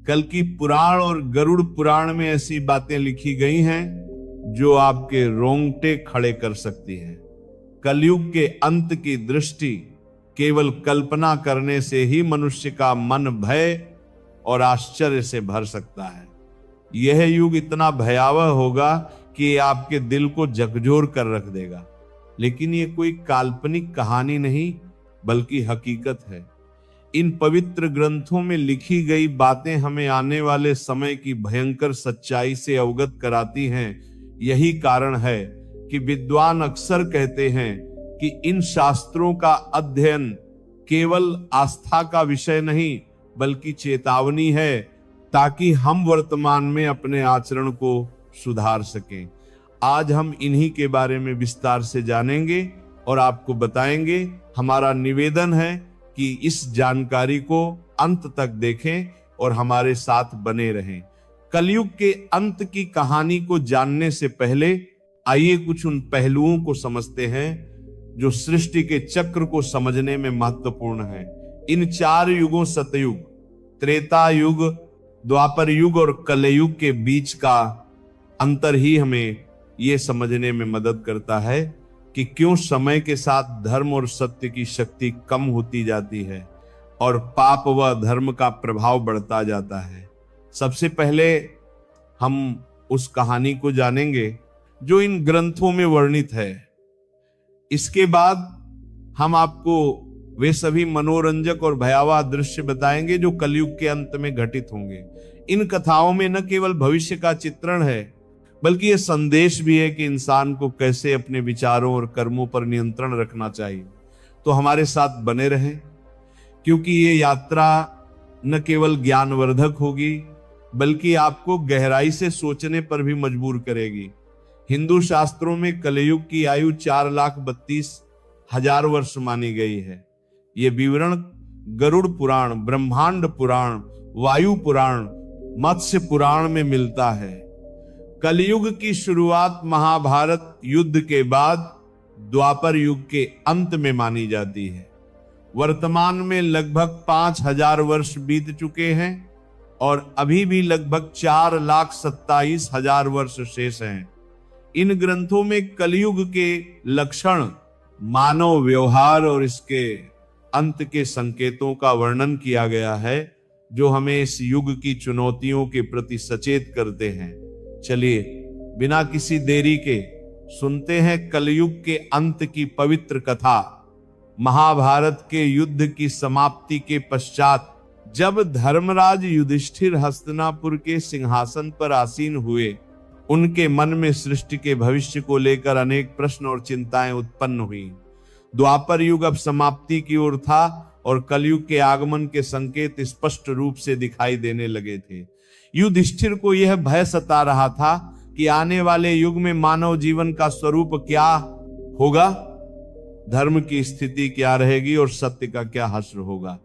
कल की पुराण और गरुड़ पुराण में ऐसी बातें लिखी गई हैं जो आपके रोंगटे खड़े कर सकती हैं। कलयुग के अंत की दृष्टि केवल कल्पना करने से ही मनुष्य का मन भय और आश्चर्य से भर सकता है। यह युग इतना भयावह होगा कि ये आपके दिल को झकझोर कर रख देगा। लेकिन ये कोई काल्पनिक कहानी नहीं बल्कि हकीकत है। इन पवित्र ग्रंथों में लिखी गई बातें हमें आने वाले समय की भयंकर सच्चाई से अवगत कराती हैं। यही कारण है कि विद्वान अक्सर कहते हैं कि इन शास्त्रों का अध्ययन केवल आस्था का विषय नहीं बल्कि चेतावनी है, ताकि हम वर्तमान में अपने आचरण को सुधार सकें। आज हम इन्हीं के बारे में विस्तार से जानेंगे और आपको बताएंगे। हमारा निवेदन है कि इस जानकारी को अंत तक देखें और हमारे साथ बने रहें। कलयुग के अंत की कहानी को जानने से पहले आइए कुछ उन पहलुओं को समझते हैं जो सृष्टि के चक्र को समझने में महत्वपूर्ण है। इन 4 युगों सतयुग, त्रेता युग, द्वापर युग और कलयुग के बीच का अंतर ही हमें यह समझने में मदद करता है कि क्यों समय के साथ धर्म और सत्य की शक्ति कम होती जाती है और पाप व धर्म का प्रभाव बढ़ता जाता है। सबसे पहले हम उस कहानी को जानेंगे जो इन ग्रंथों में वर्णित है। इसके बाद हम आपको वे सभी मनोरंजक और भयावह दृश्य बताएंगे जो कलयुग के अंत में घटित होंगे। इन कथाओं में न केवल भविष्य का चित्रण है बल्कि यह संदेश भी है कि इंसान को कैसे अपने विचारों और कर्मों पर नियंत्रण रखना चाहिए। तो हमारे साथ बने रहें, क्योंकि ये यात्रा न केवल ज्ञानवर्धक होगी बल्कि आपको गहराई से सोचने पर भी मजबूर करेगी। हिंदू शास्त्रों में कलयुग की आयु 4,32,000 वर्ष मानी गई है। ये विवरण गरुड़ पुराण, ब्रह्मांड पुराण, वायु पुराण, मत्स्य पुराण में मिलता है। कलयुग की शुरुआत महाभारत युद्ध के बाद द्वापर युग के अंत में मानी जाती है। वर्तमान में लगभग 5,000 वर्ष बीत चुके हैं और अभी भी लगभग 4,27,000 वर्ष शेष हैं। इन ग्रंथों में कलयुग के लक्षण, मानव व्यवहार और इसके अंत के संकेतों का वर्णन किया गया है जो हमें इस युग की चुनौतियों के प्रति सचेत करते हैं। चलिए बिना किसी देरी के सुनते हैं कलयुग के अंत की पवित्र कथा। महाभारत के युद्ध की समाप्ति के पश्चात जब धर्मराज युधिष्ठिर हस्तिनापुर के सिंहासन पर आसीन हुए, उनके मन में सृष्टि के भविष्य को लेकर अनेक प्रश्न और चिंताएं उत्पन्न हुई। द्वापर युग अब समाप्ति की ओर था और कलयुग के आगमन के संकेत स्पष्ट रूप से दिखाई देने लगे थे। युधिष्ठिर को यह भय सता रहा था कि आने वाले युग में मानव जीवन का स्वरूप क्या होगा, धर्म की स्थिति क्या रहेगी और सत्य का क्या हश्र होगा।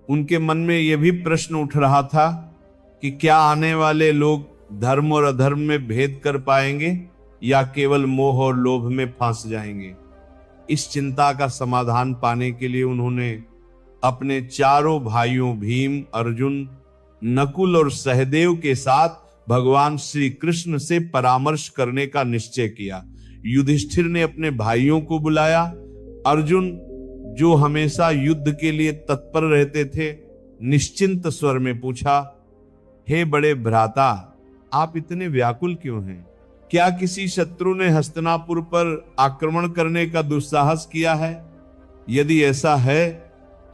उनके मन में यह भी प्रश्न उठ रहा था कि क्या आने वाले लोग धर्म और अधर्म में भेद कर पाएंगे या केवल मोह और लोभ में फंस जाएंगे। इस चिंता का समाधान पाने के लिए उन्होंने अपने चारों भाइयों भीम, अर्जुन, नकुल और सहदेव के साथ भगवान श्री कृष्ण से परामर्श करने का निश्चय किया। युधिष्ठिर ने अपने भाइयों को बुलाया। अर्जुन, जो हमेशा युद्ध के लिए तत्पर रहते थे, निश्चिंत स्वर में पूछा, हे बड़े भ्राता, आप इतने व्याकुल क्यों हैं? क्या किसी शत्रु ने हस्तिनापुर पर आक्रमण करने का दुस्साहस किया है? यदि ऐसा है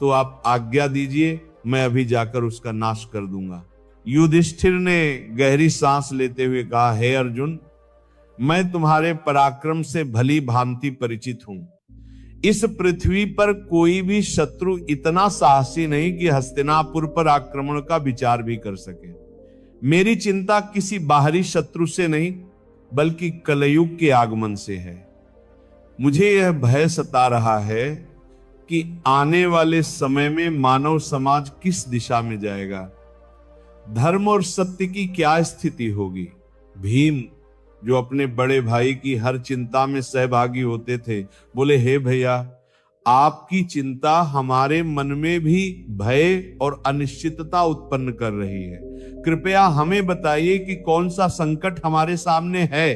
तो आप आज्ञा दीजिए, मैं अभी जाकर उसका नाश कर दूंगा। युधिष्ठिर ने गहरी सांस लेते हुए कहा, हे अर्जुन, मैं तुम्हारे पराक्रम से भली भांति परिचित हूं। इस पृथ्वी पर कोई भी शत्रु इतना साहसी नहीं कि हस्तिनापुर पर आक्रमण का विचार भी कर सके। मेरी चिंता किसी बाहरी शत्रु से नहीं बल्कि कलयुग के आगमन से है। मुझे यह भय सता रहा है कि आने वाले समय में मानव समाज किस दिशा में जाएगा, धर्म और सत्य की क्या स्थिति होगी। भीम, जो अपने बड़े भाई की हर चिंता में सहभागी होते थे, बोले, हे भैया, आपकी चिंता हमारे मन में भी भय और अनिश्चितता उत्पन्न कर रही है। कृपया हमें बताइए कि कौन सा संकट हमारे सामने है।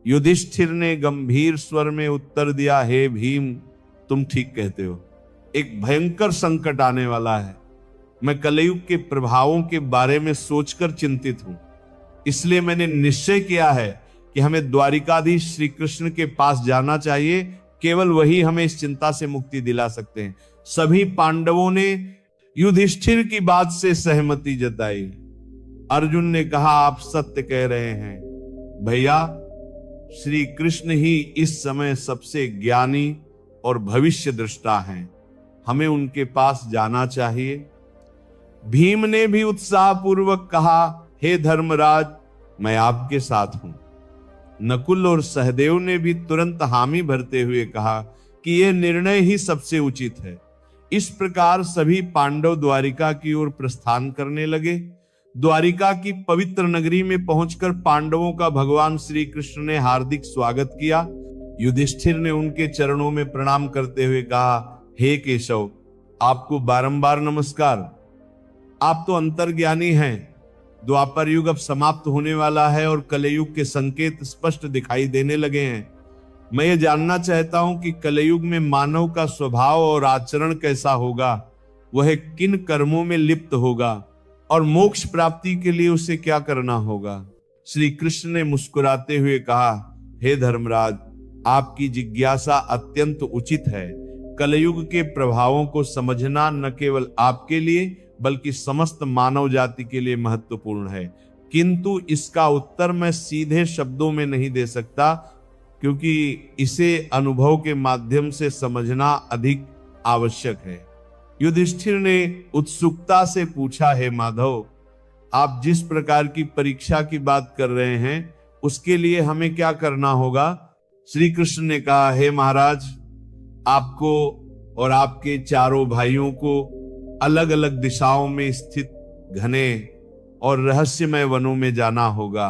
युधिष्ठिर ने गंभीर स्वर में उत्तर दिया, हे भीम, तुम ठीक कहते हो, एक भयंकर संकट आने वाला है। मैं कलयुग के प्रभावों के बारे में सोचकर चिंतित हूं। इसलिए मैंने निश्चय किया है कि हमें द्वारिकाधीश श्री कृष्ण के पास जाना चाहिए। केवल वही हमें इस चिंता से मुक्ति दिला सकते हैं। सभी पांडवों ने युधिष्ठिर की बात से सहमति जताई। अर्जुन ने कहा, आप सत्य कह रहे हैं भैया, श्री कृष्ण ही इस समय सबसे ज्ञानी और भविष्य दृष्टा हैं। हमें उनके पास जाना चाहिए। भीम ने भी उत्साहपूर्वक कहा, हे धर्मराज, मैं आपके साथ हूं। नकुल और सहदेव ने भी तुरंत हामी भरते हुए कहा कि यह निर्णय ही सबसे उचित है। इस प्रकार सभी पांडव द्वारिका की ओर प्रस्थान करने लगे। द्वारिका की पवित्र नगरी में पहुंचकर पांडवों का भगवान श्री कृष्ण ने हार्दिक स्वागत किया। युधिष्ठिर ने उनके चरणों में प्रणाम करते हुए कहा, हे केशव, आपको बारंबार नमस्कार। आप तो अंतर्ज्ञानी हैं। द्वापर युग अब समाप्त होने वाला है और कलयुग के संकेत स्पष्ट दिखाई देने लगे हैं। मैं ये जानना चाहता हूं कि कलयुग में मानव का स्वभाव और आचरण कैसा होगा, वह किन कर्मों में लिप्त होगा और मोक्ष प्राप्ति के लिए उसे क्या करना होगा। श्री कृष्ण ने मुस्कुराते हुए कहा, हे धर्मराज, आपकी जिज्ञासा अत्यंत उचित है। कलयुग के प्रभावों को समझना न केवल आपके लिए बल्कि समस्त मानव जाति के लिए महत्वपूर्ण है, किंतु इसका उत्तर मैं सीधे शब्दों में नहीं दे सकता, क्योंकि इसे अनुभव के माध्यम से समझना अधिक आवश्यक है। युधिष्ठिर ने उत्सुकता से पूछा, हे माधव, आप जिस प्रकार की परीक्षा की बात कर रहे हैं उसके लिए हमें क्या करना होगा। श्री कृष्ण ने कहा, हे महाराज, आपको और आपके चारों भाइयों को अलग अलग दिशाओं में स्थित घने और रहस्यमय वनों में जाना होगा।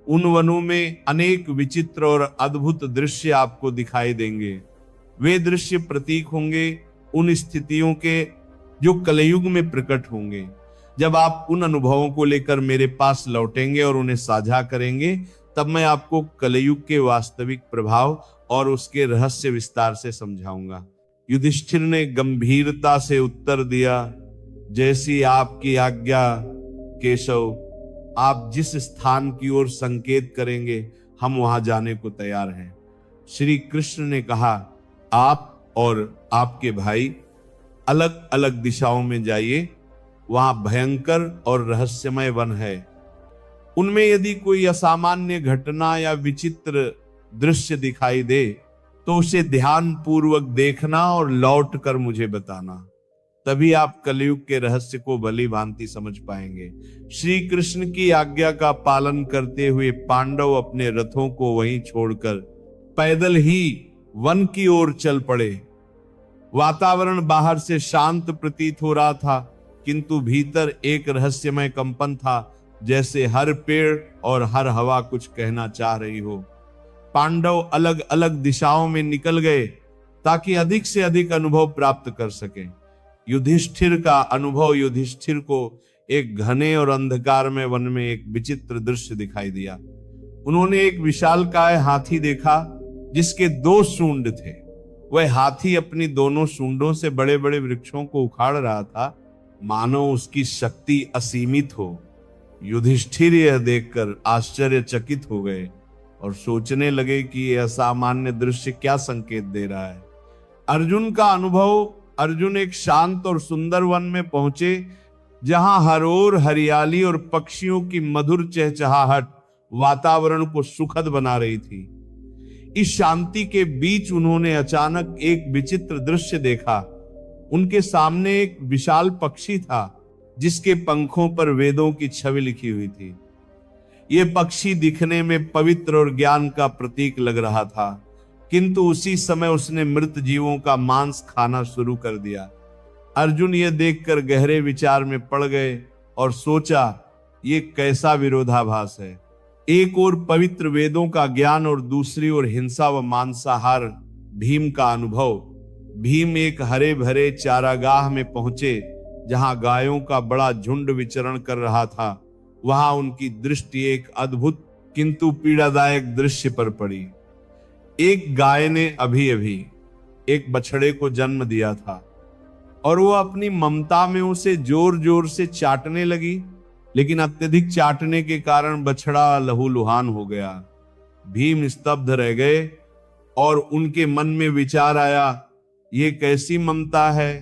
उन वनों में अनेक विचित्र और अद्भुत दृश्य आपको दिखाई देंगे। वे दृश्य प्रतीक होंगे उन स्थितियों के जो कलयुग में प्रकट होंगे। जब आप उन अनुभवों को लेकर मेरे पास लौटेंगे और उन्हें साझा करेंगे, तब मैं आपको कलयुग के वास्तविक प्रभाव और उसके रहस्य विस्तार से समझाऊंगा। युधिष्ठिर ने गंभीरता से उत्तर दिया, जैसी आपकी आज्ञा केशव। आप जिस स्थान की ओर संकेत करेंगे हम वहां जाने को तैयार हैं। श्री कृष्ण ने कहा, आप और आपके भाई अलग अलग दिशाओं में जाइए। वहां भयंकर और रहस्यमय वन है। उनमें यदि कोई असामान्य घटना या विचित्र दृश्य दिखाई दे तो उसे ध्यान पूर्वक देखना और लौट कर मुझे बताना। तभी आप कलयुग के रहस्य को भली भांति समझ पाएंगे। श्री कृष्ण की आज्ञा का पालन करते हुए पांडव अपने रथों को वहीं छोड़कर पैदल ही वन की ओर चल पड़े। वातावरण बाहर से शांत प्रतीत हो रहा था, किंतु भीतर एक रहस्यमय कंपन था, जैसे हर पेड़ और हर हवा कुछ कहना चाह रही हो। पांडव अलग अलग दिशाओं में निकल गए ताकि अधिक से अधिक अनुभव प्राप्त कर सकें। युधिष्ठिर का अनुभव युधिष्ठिर को एक घने और अंधकारमय वन में एक विचित्र दृश्य दिखाई दिया। उन्होंने एक विशालकाय हाथी देखा जिसके 2 सूंड थे। वह हाथी अपनी दोनों सूंडों से बड़े बड़े वृक्षों को उखाड़ रहा था, मानो उसकी शक्ति असीमित हो। युधिष्ठिर यह देखकर आश्चर्यचकित हो गए और सोचने लगे कि यह असामान्य दृश्य क्या संकेत दे रहा है। अर्जुन का अनुभव। अर्जुन एक शांत और सुंदर वन में पहुंचे जहां हर ओर हरियाली और पक्षियों की मधुर चहचहाहट वातावरण को सुखद बना रही थी। इस शांति के बीच उन्होंने अचानक एक विचित्र दृश्य देखा। उनके सामने एक विशाल पक्षी था जिसके पंखों पर वेदों की छवि लिखी हुई थी। यह पक्षी दिखने में पवित्र और ज्ञान का प्रतीक लग रहा था, किंतु उसी समय उसने मृत जीवों का मांस खाना शुरू कर दिया। अर्जुन यह देखकर गहरे विचार में पड़ गए और सोचा, ये कैसा विरोधाभास है। एक ओर पवित्र वेदों का ज्ञान और दूसरी ओर हिंसा व मांसाहार भीम का अनुभव। भीम एक हरे भरे चारागाह में पहुंचे जहां गायों का बड़ा झुंड विचरण कर रहा था। वहां उनकी दृष्टि एक अद्भुत किंतु पीड़ादायक दृश्य पर पड़ी। एक गाय ने अभी अभी एक बछड़े को जन्म दिया था और वो अपनी ममता में उसे जोर जोर से चाटने लगी, लेकिन अत्यधिक चाटने के कारण बछड़ा लहूलुहान हो गया। भीम स्तब्ध रह गए और उनके मन में विचार आया, ये कैसी ममता है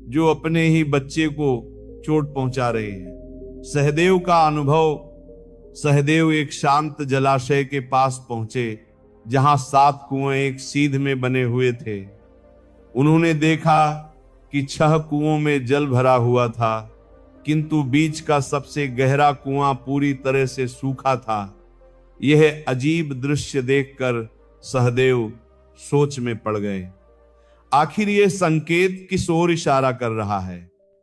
जो अपने ही बच्चे को चोट पहुंचा रही है। सहदेव का अनुभव। सहदेव एक शांत जलाशय के पास पहुंचे जहां 7 कुएं एक सीध में बने हुए थे। उन्होंने देखा कि 6 कुओं में जल भरा हुआ था, किंतु बीच का सबसे गहरा कुआं पूरी तरह से सूखा था। यह अजीब दृश्य देखकर सहदेव सोच में पड़ गए। आखिर यह संकेत किस ओर इशारा कर रहा है?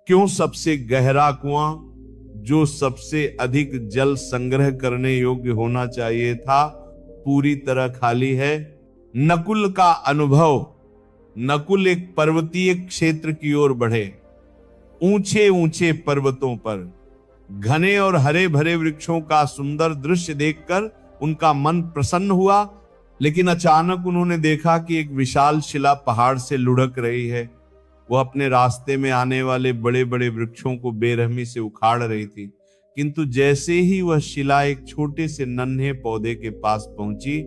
क्यों सबसे गहरा कुआं, जो सबसे अधिक जल संग्रह करने योग्य होना चाहिए था, पूरी तरह खाली है? नकुल का अनुभव। नकुल एक पर्वतीय क्षेत्र की ओर बढ़े। ऊंचे ऊंचे पर्वतों पर घने और हरे भरे वृक्षों का सुंदर दृश्य देखकर उनका मन प्रसन्न हुआ, लेकिन अचानक उन्होंने देखा कि एक विशाल शिला पहाड़ से लुढ़क रही है। वह अपने रास्ते में आने वाले बड़े बड़े वृक्षों को बेरहमी से उखाड़ रही थी, किंतु जैसे ही वह शिला एक छोटे से नन्हे पौधे के पास पहुंची,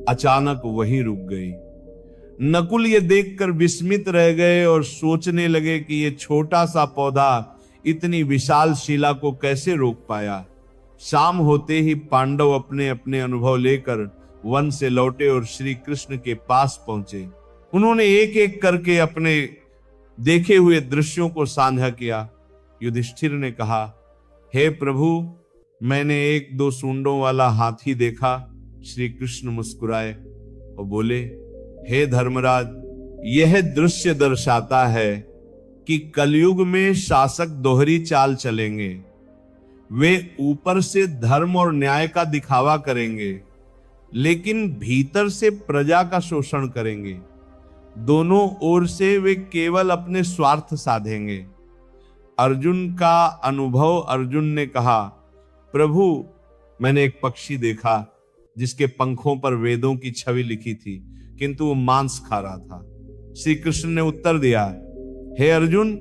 अचानक वहीं रुक गई। नकुल ये देखकर विस्मित रह गए और सोचने लगे कि ये छोटा सा पौधा इतनी विशाल शिला को कैसे रोक पाया। शाम होते ही पांडव अपने अपने अनुभव लेकर वन से लौटे और श्री कृष्ण के पास पहुंचे। उन्होंने एक एक करके अपने देखे हुए दृश्यों को साझा किया। युधिष्ठिर ने कहा, हे प्रभु, मैंने 1-2 सूंडों वाला हाथी देखा। श्री कृष्ण मुस्कुराए और बोले, हे धर्मराज, यह दृश्य दर्शाता है कि कलयुग में शासक दोहरी चाल चलेंगे। वे ऊपर से धर्म और न्याय का दिखावा करेंगे, लेकिन भीतर से प्रजा का शोषण करेंगे। दोनों ओर से वे केवल अपने स्वार्थ साधेंगे। अर्जुन का अनुभव। अर्जुन ने कहा, प्रभु, मैंने एक पक्षी देखा जिसके पंखों पर वेदों की छवि लिखी थी, किंतु वो मांस खा रहा था। श्री कृष्ण ने उत्तर दिया, हे अर्जुन,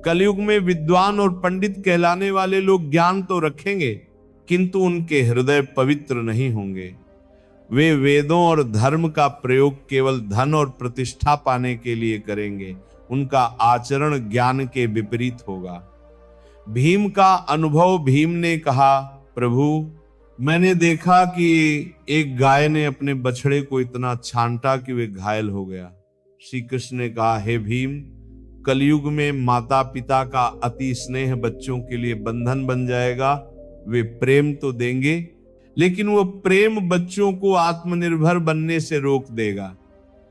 कलयुग में विद्वान और पंडित कहलाने वाले लोग ज्ञान तो रखेंगे, किंतु उनके हृदय पवित्र नहीं होंगे। वे वेदों और धर्म का प्रयोग केवल धन और प्रतिष्ठा पाने के लिए करेंगे। उनका आचरण ज्ञान के विपरीत होगा। भीम का अनुभव। भीम ने कहा, प्रभु, मैंने देखा कि एक गाय ने अपने बछड़े को इतना छांटा कि वे घायल हो गया। श्री कृष्ण ने कहा, हे भीम, कलयुग में माता पिता का अति स्नेह बच्चों के लिए बंधन बन जाएगा। वे प्रेम तो देंगे, लेकिन वो प्रेम बच्चों को आत्मनिर्भर बनने से रोक देगा।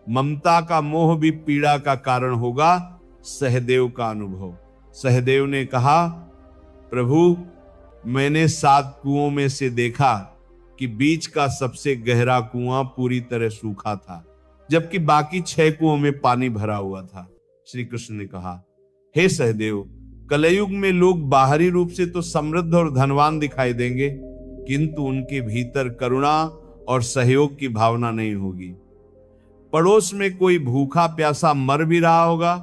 ममता का मोह भी पीड़ा का कारण होगा। सहदेव का अनुभव। सहदेव ने कहा, प्रभु, मैंने 7 कुओं में से देखा कि बीच का सबसे गहरा कुआं पूरी तरह सूखा था, जबकि बाकी 6 कुओं में पानी भरा हुआ था। श्री कृष्ण ने कहा, हे सहदेव, कलयुग में लोग बाहरी रूप से तो समृद्ध और धनवान दिखाई देंगे, किंतु उनके भीतर करुणा और सहयोग की भावना नहीं होगी। पड़ोस में कोई भूखा प्यासा मर भी रहा होगा,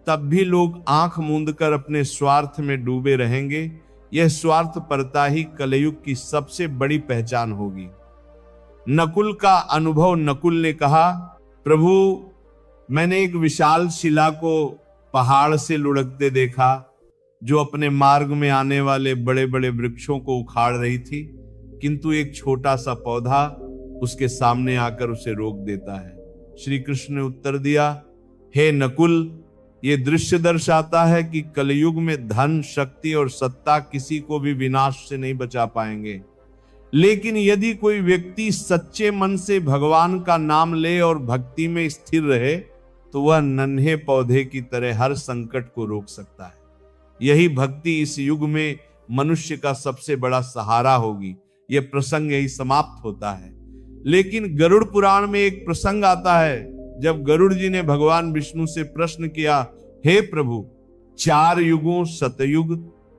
तब भी लोग आंख मूंदकर अपने स्वार्थ में डूबे रहेंगे। यह स्वार्थपरता ही कलयुग की सबसे बड़ी पहचान होगी। नकुल का अनुभव। नकुल ने कहा, प्रभु, मैंने एक विशाल शिला को पहाड़ से लुढ़कते देखा, जो अपने मार्ग में आने वाले बड़े बड़े वृक्षों को उखाड़ रही थी, किंतु एक छोटा सा पौधा उसके सामने आकर उसे रोक देता है। श्री कृष्ण ने उत्तर दिया, हे नकुल, ये दृश्य दर्शाता है कि कलयुग में धन, शक्ति और सत्ता किसी को भी विनाश से नहीं बचा पाएंगे, लेकिन यदि कोई व्यक्ति सच्चे मन से भगवान का नाम ले और भक्ति में स्थिर रहे, तो वह नन्हे पौधे की तरह हर संकट को रोक सकता है। यही भक्ति इस युग में मनुष्य का सबसे बड़ा सहारा होगी। यह प्रसंग यही समाप्त होता है। लेकिन गरुड़ पुराण में एक प्रसंग आता है जब गरुड़ जी ने भगवान विष्णु से प्रश्न किया, हे प्रभु, 4 युगों सतयुग,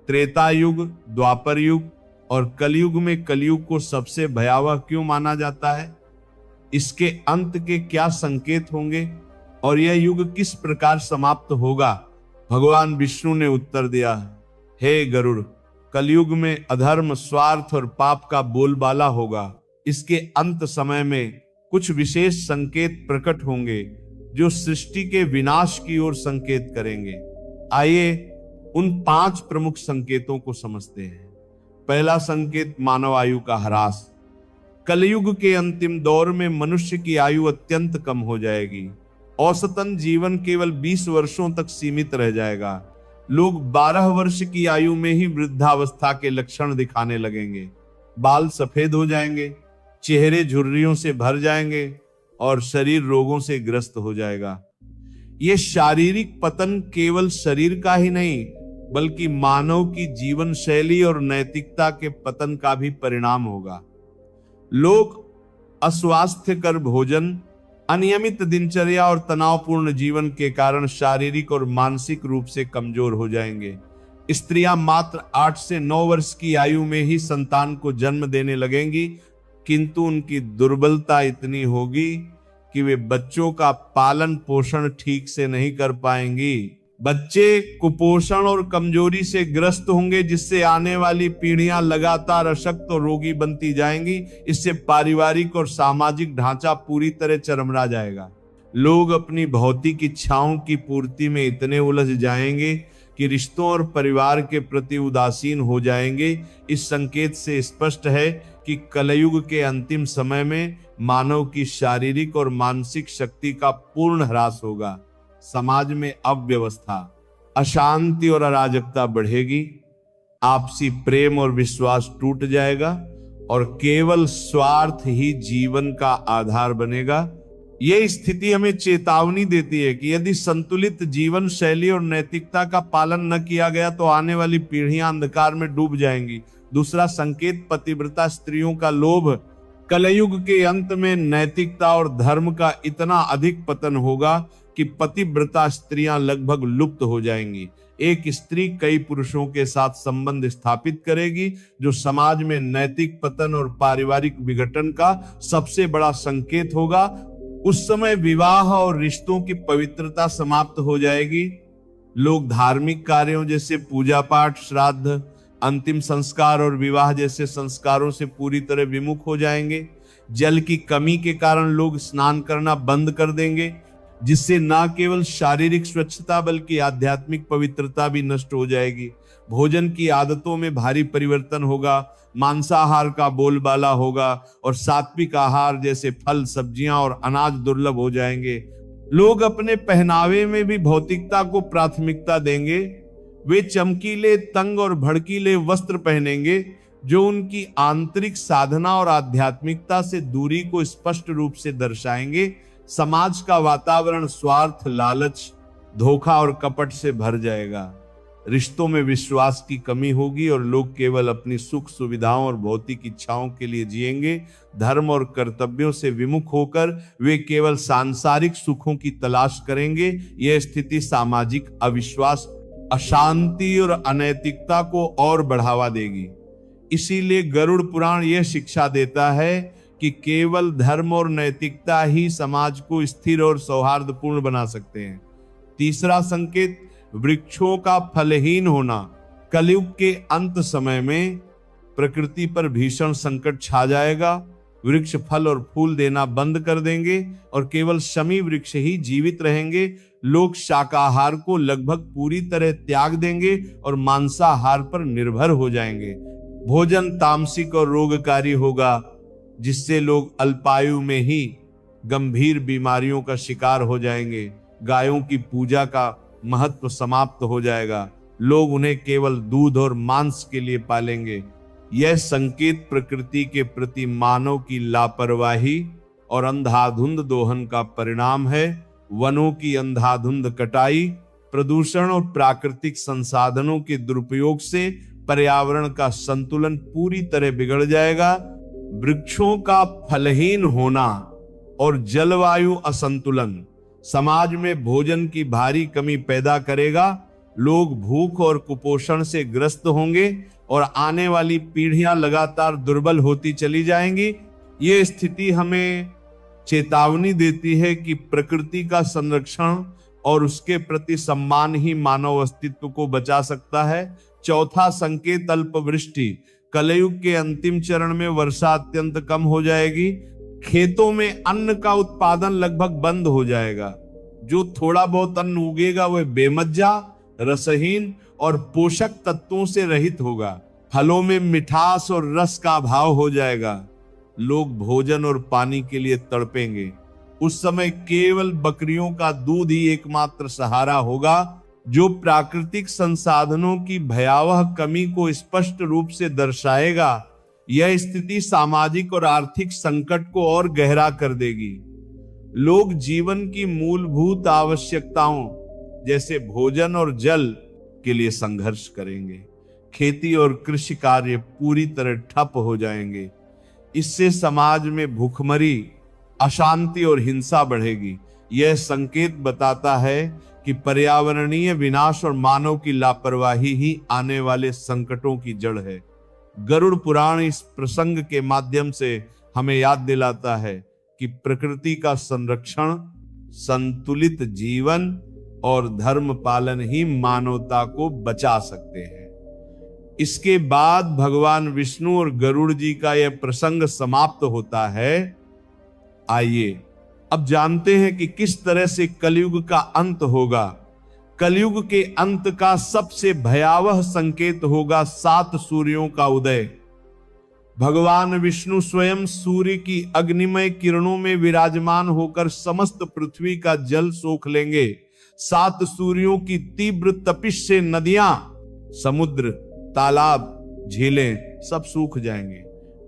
त्रेता युग, द्वापर युग और कलयुग में कलयुग को सबसे भयावह क्यों माना जाता है? इसके अंत के क्या संकेत होंगे और यह युग किस प्रकार समाप्त होगा? भगवान विष्णु ने उत्तर दिया, हे गरुड़, कलयुग में अधर्म, स्वार्थ और पाप का बोलबाला होगा। इसके अंत समय में कुछ विशेष संकेत प्रकट होंगे जो सृष्टि के विनाश की ओर संकेत करेंगे। आइए उन 5 प्रमुख संकेतों को समझते हैं। पहला संकेत, मानव आयु का ह्रास। कलयुग के अंतिम दौर में मनुष्य की आयु अत्यंत कम हो जाएगी। औसतन जीवन केवल 20 वर्षों तक सीमित रह जाएगा। लोग 12 वर्ष की आयु में ही वृद्धावस्था के लक्षण दिखाने लगेंगे। बाल सफेद हो जाएंगे, चेहरे झुर्रियों से भर जाएंगे और शरीर रोगों से ग्रस्त हो जाएगा। ये शारीरिक पतन केवल शरीर का ही नहीं, बल्कि मानव की जीवन शैली और नैतिकता के पतन का भी परिणाम होगा। लोग अस्वास्थ्यकर भोजन, अनियमित दिनचर्या और तनावपूर्ण जीवन के कारण शारीरिक और मानसिक रूप से कमजोर हो जाएंगे। स्त्रियां मात्र 8 से 9 वर्ष की आयु में ही संतान को जन्म देने लगेंगी, किंतु उनकी दुर्बलता इतनी होगी कि वे बच्चों का पालन पोषण ठीक से नहीं कर पाएंगी। बच्चे कुपोषण और कमजोरी से ग्रस्त होंगे, जिससे आने वाली पीढ़ियां लगातार अशक्त और रोगी बनती जाएंगी। इससे पारिवारिक और सामाजिक ढांचा पूरी तरह चरमरा जाएगा। लोग अपनी भौतिक इच्छाओं की पूर्ति में इतने उलझ जाएंगे कि रिश्तों और परिवार के प्रति उदासीन हो जाएंगे। इस संकेत से स्पष्ट है कि कलयुग के अंतिम समय में मानव की शारीरिक और मानसिक शक्ति का पूर्ण ह्रास होगा। समाज में अव्यवस्था, अशांति और अराजकता बढ़ेगी। आपसी प्रेम और विश्वास टूट जाएगा और केवल स्वार्थ ही जीवन का आधार बनेगा। यह स्थिति हमें चेतावनी देती है कि यदि संतुलित जीवन शैली और नैतिकता का पालन न किया गया तो आने वाली पीढ़ियां अंधकार में डूब जाएंगी। दूसरा संकेत, पतिव्रता स्त्रियों का लोभ। कलयुग के अंत में नैतिकता और धर्म का इतना अधिक पतन होगा कि पतिव्रता स्त्रियां लगभग लुप्त हो जाएंगी। एक स्त्री कई पुरुषों के साथ संबंध स्थापित करेगी, जो समाज में नैतिक पतन और पारिवारिक विघटन का सबसे बड़ा संकेत होगा। उस समय विवाह और रिश्तों की पवित्रता समाप्त हो जाएगी। लोग धार्मिक कार्यों जैसे पूजा पाठ, श्राद्ध, अंतिम संस्कार और विवाह जैसे संस्कारों से पूरी तरह विमुख हो जाएंगे। जल की कमी के कारण लोग स्नान करना बंद कर देंगे, जिससे न केवल शारीरिक स्वच्छता बल्कि आध्यात्मिक पवित्रता भी नष्ट हो जाएगी। भोजन की आदतों में भारी परिवर्तन होगा। मांसाहार का बोलबाला होगा और सात्विक आहार जैसे फल, सब्जियां और अनाज दुर्लभ हो जाएंगे। लोग अपने पहनावे में भी भौतिकता को प्राथमिकता देंगे। वे चमकीले, तंग और भड़कीले वस्त्र पहनेंगे, जो उनकी आंतरिक साधना और आध्यात्मिकता से दूरी को स्पष्ट रूप से दर्शाएंगे। समाज का वातावरण स्वार्थ, लालच, धोखा और कपट से भर जाएगा। रिश्तों में विश्वास की कमी होगी और लोग केवल अपनी सुख सुविधाओं और भौतिक इच्छाओं के लिए जिएंगे। धर्म और कर्तव्यों से विमुख होकर वे केवल सांसारिक सुखों की तलाश करेंगे। यह स्थिति सामाजिक अविश्वास, अशांति और अनैतिकता को और बढ़ावा देगी। इसीलिए गरुड़ पुराण यह शिक्षा देता है कि केवल धर्म और नैतिकता ही समाज को स्थिर और सौहार्दपूर्ण बना सकते हैं। तीसरा संकेत, वृक्षों का फलहीन होना। कलयुग के अंत समय में प्रकृति पर भीषण संकट छा जाएगा। वृक्ष फल और फूल देना बंद कर देंगे और केवल शमी वृक्ष ही जीवित रहेंगे। लोग शाकाहार को लगभग पूरी तरह त्याग देंगे और मांसाहार पर निर्भर हो जाएंगे। भोजन तामसिक और रोगकारी होगा, जिससे लोग अल्पायु में ही गंभीर बीमारियों का शिकार हो जाएंगे। गायों की पूजा का महत्व समाप्त हो जाएगा। लोग उन्हें केवल दूध और मांस के लिए पालेंगे। यह संकेत प्रकृति के प्रति मानव की लापरवाही और अंधाधुंध दोहन का परिणाम है। वनों की अंधाधुंध कटाई, प्रदूषण और प्राकृतिक संसाधनों के दुरुपयोग से पर्यावरण का संतुलन पूरी तरह बिगड़ जाएगा। वृक्षों का फलहीन होना और जलवायु असंतुलन समाज में भोजन की भारी कमी पैदा करेगा। लोग भूख और कुपोषण से ग्रस्त होंगे और आने वाली पीढ़ियां लगातार दुर्बल होती चली जाएंगी। ये स्थिति हमें चेतावनी देती है कि प्रकृति का संरक्षण और उसके प्रति सम्मान ही मानव अस्तित्व को बचा सकता है। चौथा संकेत अल्पवृष्टि। कलयुग के अंतिम चरण में वर्षा अत्यंत कम हो जाएगी। खेतों में अन्न का उत्पादन लगभग बंद हो जाएगा। जो थोड़ा बहुत अन्न उगेगा वह बेमज्जा, रसहीन और पोषक तत्वों से रहित होगा। फलों में मिठास और रस का अभाव हो जाएगा। लोग भोजन और पानी के लिए तड़पेंगे। उस समय केवल बकरियों का दूध ही एकमात्र सहारा होगा, जो प्राकृतिक संसाधनों की भयावह कमी को स्पष्ट रूप से दर्शाएगा। यह स्थिति सामाजिक और आर्थिक संकट को और गहरा कर देगी। लोग जीवन की मूलभूत आवश्यकताओं जैसे भोजन और जल के लिए संघर्ष करेंगे। खेती और कृषि कार्य पूरी तरह ठप हो जाएंगे। इससे समाज में भूखमरी, अशांति और हिंसा बढ़ेगी। यह संकेत बताता है कि पर्यावरणीय विनाश और मानव की लापरवाही ही आने वाले संकटों की जड़ है। गरुड़ पुराण इस प्रसंग के माध्यम से हमें याद दिलाता है कि प्रकृति का संरक्षण, संतुलित जीवन और धर्म पालन ही मानवता को बचा सकते हैं। इसके बाद भगवान विष्णु और गरुड़ जी का यह प्रसंग समाप्त होता है। आइए अब जानते हैं कि किस तरह से कलयुग का अंत होगा। कलयुग के अंत का सबसे भयावह संकेत होगा 7 सूर्यों का उदय। भगवान विष्णु स्वयं सूर्य की अग्निमय किरणों में विराजमान होकर समस्त पृथ्वी का जल सोख लेंगे। 7 सूर्यों की तीव्र तपिश से नदियां, समुद्र, तालाब, झीलें सब सूख जाएंगे।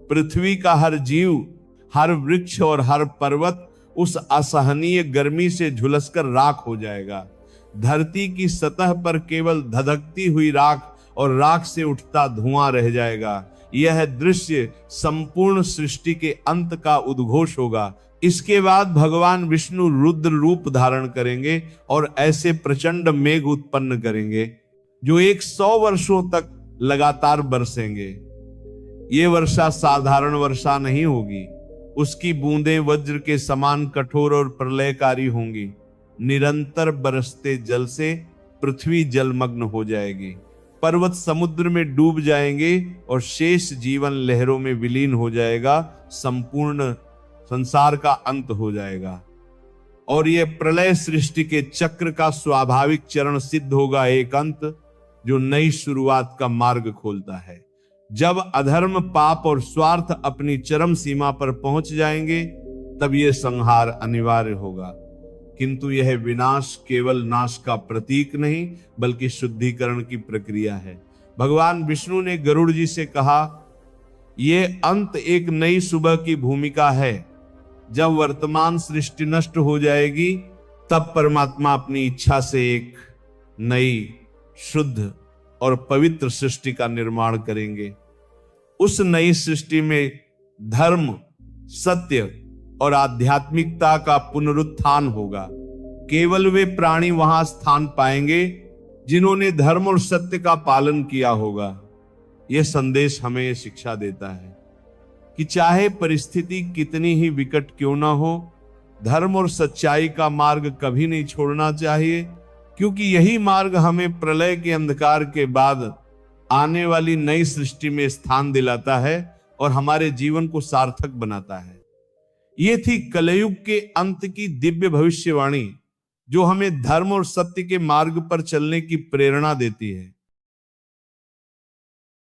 पृथ्वी का हर जीव, हर वृक्ष और हर पर्वत उस असहनीय गर्मी से झुलसकर राख हो जाएगा। धरती की सतह पर केवल धधकती हुई राख और राख से उठता धुआं रह जाएगा। यह दृश्य संपूर्ण सृष्टि के अंत का उद्घोष होगा। इसके बाद भगवान विष्णु रुद्र रूप धारण करेंगे और ऐसे प्रचंड मेघ उत्पन्न करेंगे जो 100 वर्षों तक लगातार बरसेंगे। ये वर्षा साधारण वर्षा नहीं होगी। उसकी बूंदें वज्र के समान कठोर और प्रलयकारी होंगी। निरंतर बरसते जल से पृथ्वी जलमग्न हो जाएगी। पर्वत समुद्र में डूब जाएंगे और शेष जीवन लहरों में विलीन हो जाएगा। संपूर्ण संसार का अंत हो जाएगा और यह प्रलय सृष्टि के चक्र का स्वाभाविक चरण सिद्ध होगा। एक अंत जो नई शुरुआत का मार्ग खोलता है। जब अधर्म, पाप और स्वार्थ अपनी चरम सीमा पर पहुंच जाएंगे तब यह संहार अनिवार्य होगा। किंतु यह विनाश केवल नाश का प्रतीक नहीं बल्कि शुद्धिकरण की प्रक्रिया है। भगवान विष्णु ने गरुड़ जी से कहा, यह अंत एक नई सुबह की भूमिका है। जब वर्तमान सृष्टि नष्ट हो जाएगी तब परमात्मा अपनी इच्छा से एक नई, शुद्ध और पवित्र सृष्टि का निर्माण करेंगे। उस नई सृष्टि में धर्म, सत्य और आध्यात्मिकता का पुनरुत्थान होगा। केवल वे प्राणी वहां स्थान पाएंगे जिन्होंने धर्म और सत्य का पालन किया होगा। यह संदेश हमें यह शिक्षा देता है कि चाहे परिस्थिति कितनी ही विकट क्यों ना हो, धर्म और सच्चाई का मार्ग कभी नहीं छोड़ना चाहिए, क्योंकि यही मार्ग हमें प्रलय के अंधकार के बाद आने वाली नई सृष्टि में स्थान दिलाता है और हमारे जीवन को सार्थक बनाता है। ये थी कलयुग के अंत की दिव्य भविष्यवाणी जो हमें धर्म और सत्य के मार्ग पर चलने की प्रेरणा देती है।